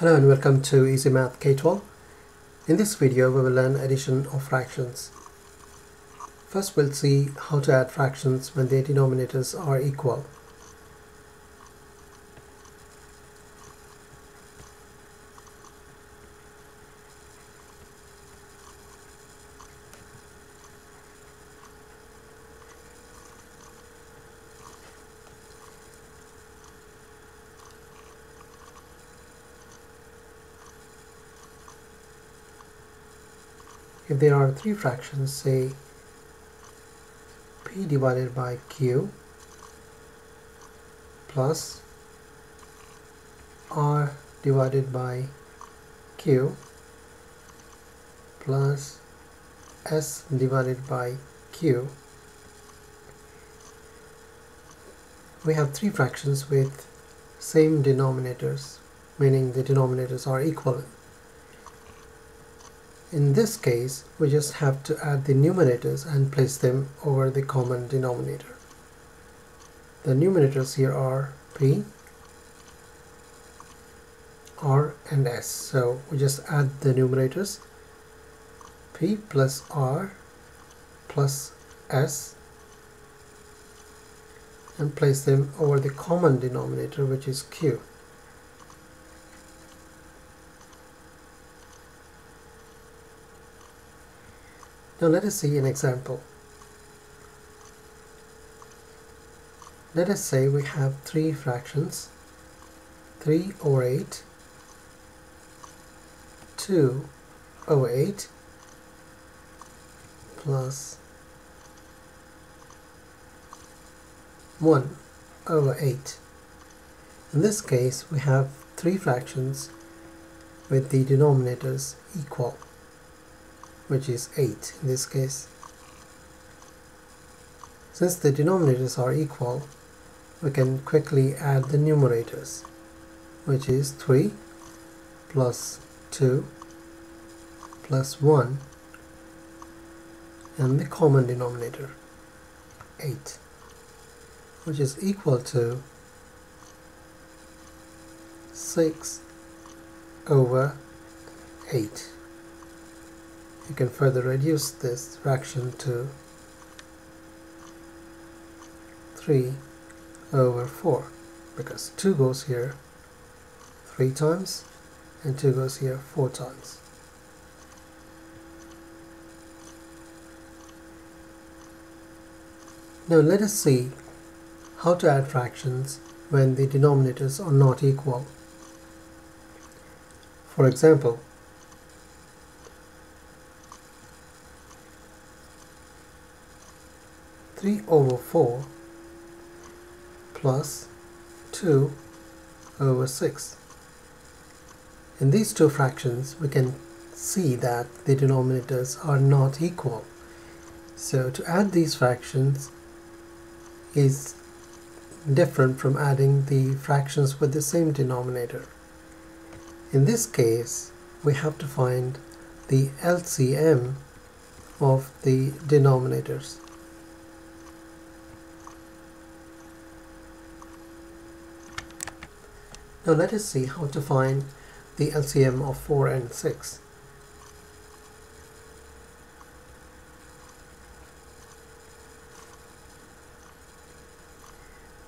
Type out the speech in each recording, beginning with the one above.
Hello and welcome to Easy Math K12. In this video we will learn addition of fractions. First we'll see how to add fractions when their denominators are equal. If there are three fractions, say p divided by q plus r divided by q plus s divided by q, we have three fractions with same denominators, meaning the denominators are equal. In this case, we just have to add the numerators and place them over the common denominator. The numerators here are p, r, and s. So we just add the numerators, p plus r plus s, and place them over the common denominator, which is q. Now let us see an example. Let us say we have three fractions, 3 over 8, 2 over 8, plus 1 over 8. In this case, we have three fractions with the denominators equal, which is 8 in this case. Since the denominators are equal, we can quickly add the numerators, which is 3 plus 2 plus 1, and the common denominator 8, which is equal to 6 over 8. You can further reduce this fraction to 3 over 4, because 2 goes here 3 times and 2 goes here 4 times. Now let us see how to add fractions when the denominators are not equal. For example, 3 over 4 plus 2 over 6. In these two fractions, we can see that the denominators are not equal. So to add these fractions is different from adding the fractions with the same denominator. In this case, we have to find the LCM of the denominators. Now let us see how to find the LCM of 4 and 6.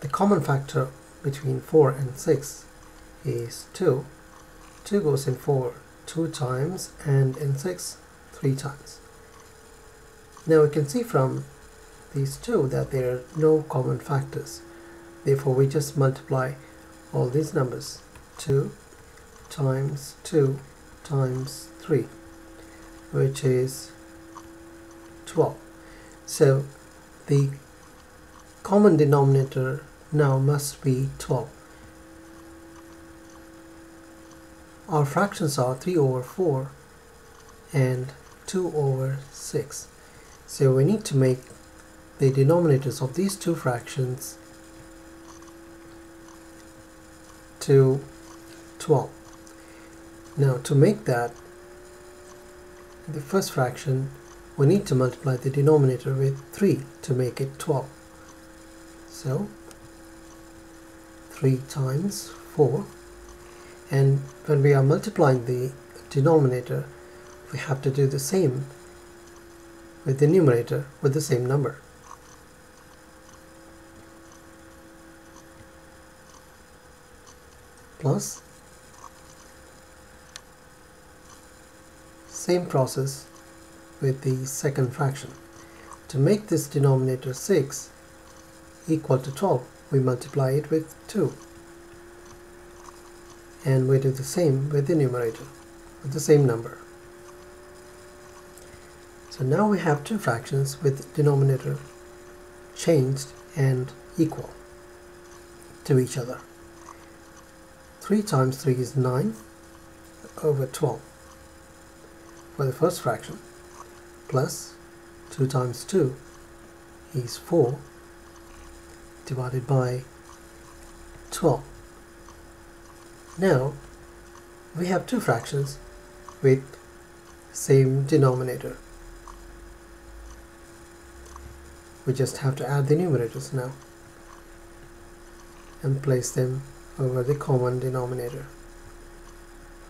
The common factor between 4 and 6 is 2. 2 goes in 4 2 times and in 6 3 times. Now we can see from these two that there are no common factors. Therefore we just multiply all these numbers, 2 times 2 times 3, which is 12. So the common denominator now must be 12. Our fractions are 3 over 4 and 2 over 6. So we need to make the denominators of these two fractions to 12. Now to make that, the first fraction, we need to multiply the denominator with 3 to make it 12. So 3 times 4, and when we are multiplying the denominator, we have to do the same with the numerator with the same number. Plus, same process with the second fraction. To make this denominator 6 equal to 12, we multiply it with 2. And we do the same with the numerator, with the same number. So now we have two fractions with denominator changed and equal to each other. 3 times 3 is 9 over 12 for the first fraction, plus 2 times 2 is 4 divided by 12. Now we have two fractions with same denominator. We just have to add the numerators now and place them over the common denominator,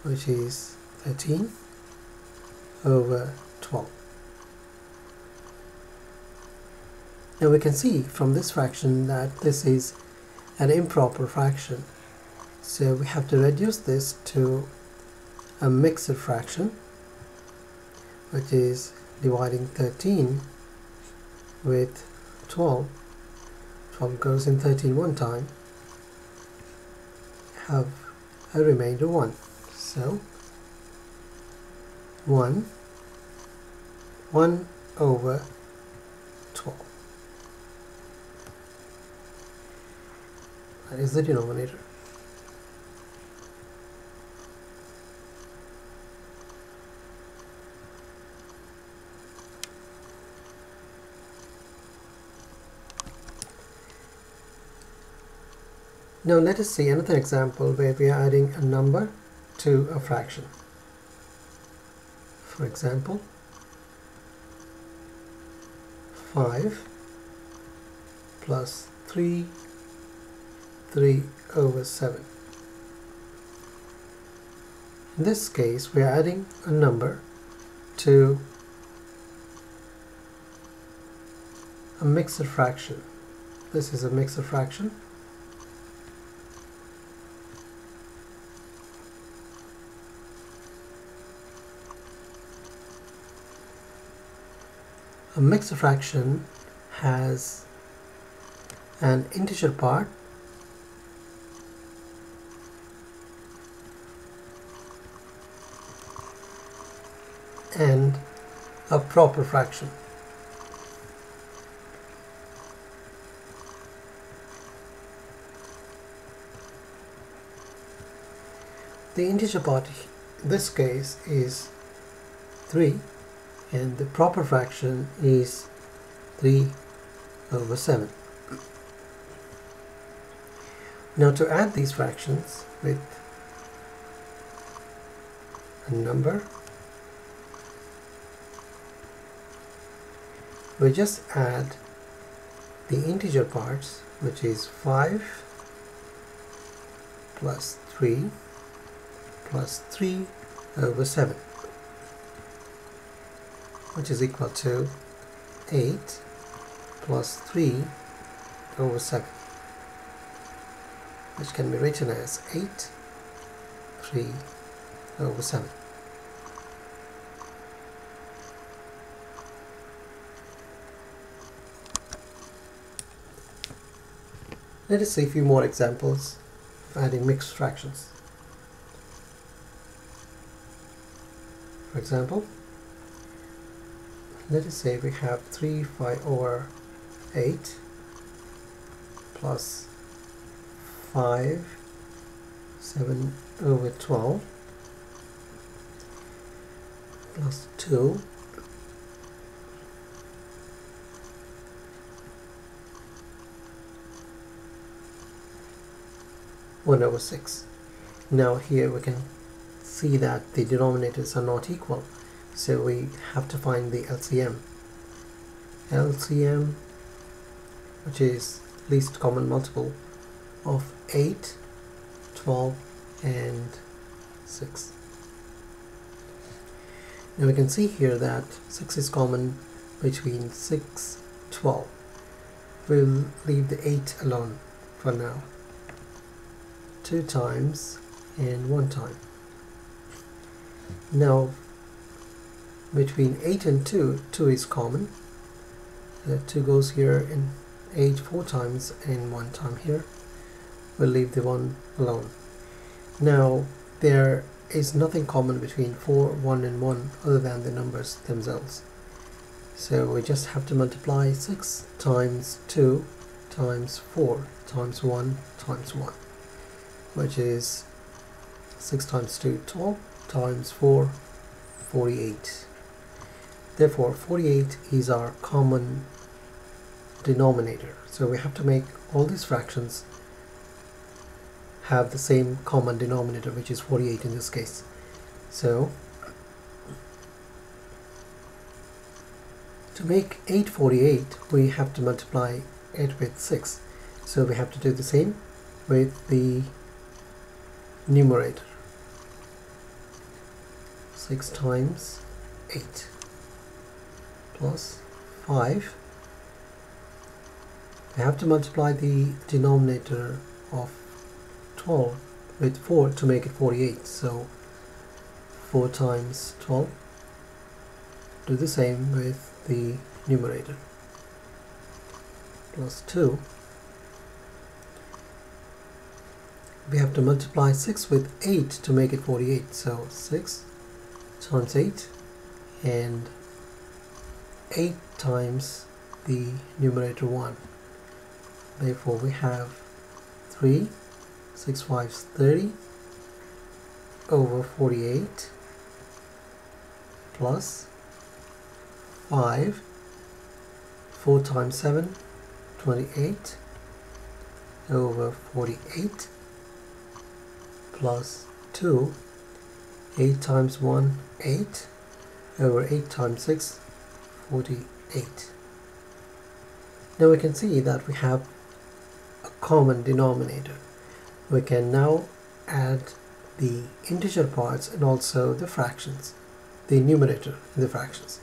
which is 13 over 12. Now we can see from this fraction that this is an improper fraction. So we have to reduce this to a mixed fraction, which is dividing 13 with 12. 12 goes in 13 one time, have a remainder 1. So 1 over 12. That is the denominator. Now let us see another example where we are adding a number to a fraction. For example, 5 plus 3 over 7. In this case, we are adding a number to a mixed fraction. This is a mixed fraction. A mixed fraction has an integer part and a proper fraction. The integer part in this case is 3, and the proper fraction is 3 over 7. Now to add these fractions with a number, we just add the integer parts, which is 5 plus 3 plus 3 over 7, which is equal to 8 plus 3 over 7, which can be written as 8, 3 over 7. Let us see a few more examples of adding mixed fractions. For example, let us say we have 3/5 over 8 plus 5 7 over 12 plus 2 1 over 6. Now here we can see that the denominators are not equal, so we have to find the LCM. LCM, which is least common multiple of 8, 12 and 6. Now we can see here that 6 is common between 6, 12. We'll leave the 8 alone for now. 2 times and 1 time. Now between 8 and 2, 2 is common. 2 goes here and 8 4 times and 1 time here. We'll leave the 1 alone. Now there is nothing common between 4, 1 and 1 other than the numbers themselves. So we just have to multiply 6 times 2 times 4 times 1 times 1, which is 6 times 2, 12 times 4, 48. Therefore 48 is our common denominator. So we have to make all these fractions have the same common denominator, which is 48 in this case. So to make 848, we have to multiply it with 6. So we have to do the same with the numerator. 6 times 8 plus 5. We have to multiply the denominator of 12 with 4 to make it 48. So 4 times 12. Do the same with the numerator. Plus 2. We have to multiply 6 with 8 to make it 48. So 6 times 8 and 8 times the numerator 1. Therefore we have 3, 6 5s 30 over 48 plus 5, 4 times 7, 28 over 48 plus 2, 8 times 1, 8 over 8 times 6, 48. Now we can see that we have a common denominator. We can now add the integer parts and also the fractions, the numerator in the fractions.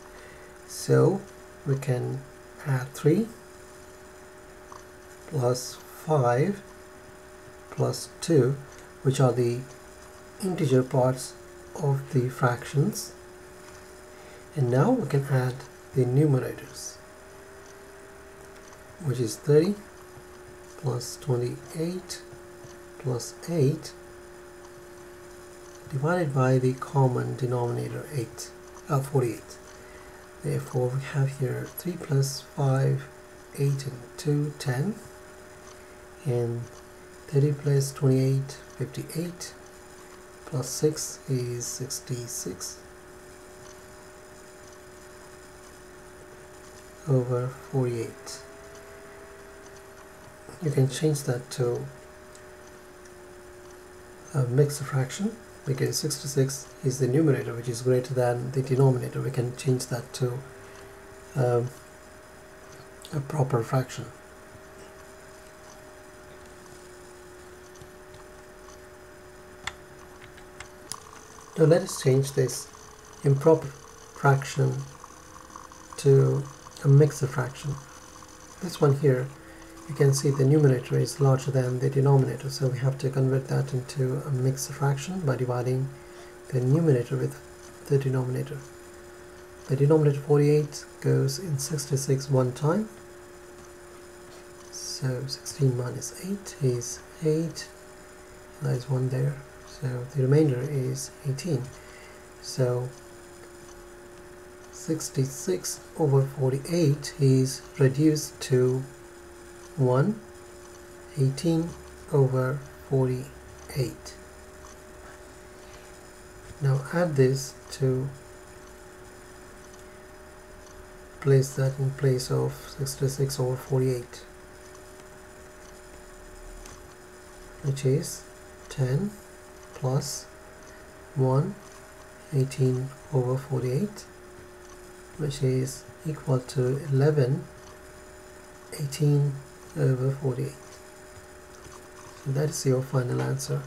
So we can add 3 plus 5 plus 2, which are the integer parts of the fractions, and now we can add the numerators, which is 30 plus 28 plus 8 divided by the common denominator 48. Therefore we have here 3 plus 5, 8 and 2, 10, and 30 plus 28, 58, plus 6 is 66 over 48. You can change that to a mixed fraction, because 66 is the numerator, which is greater than the denominator. We can change that to a proper fraction. Now let us change this improper fraction to a mixed fraction. This one here, you can see the numerator is larger than the denominator, so we have to convert that into a mixed fraction by dividing the numerator with the denominator. The denominator 48 goes in 66 one time, so 16 minus 8 is 8, there is 1 there, so the remainder is 18. So 66 over 48 is reduced to 1, 18 over 48. Now add this to place that in place of 66 over 48, which is 10 plus 1, 18 over 48, which is equal to 11, 18 over 48. So that is your final answer.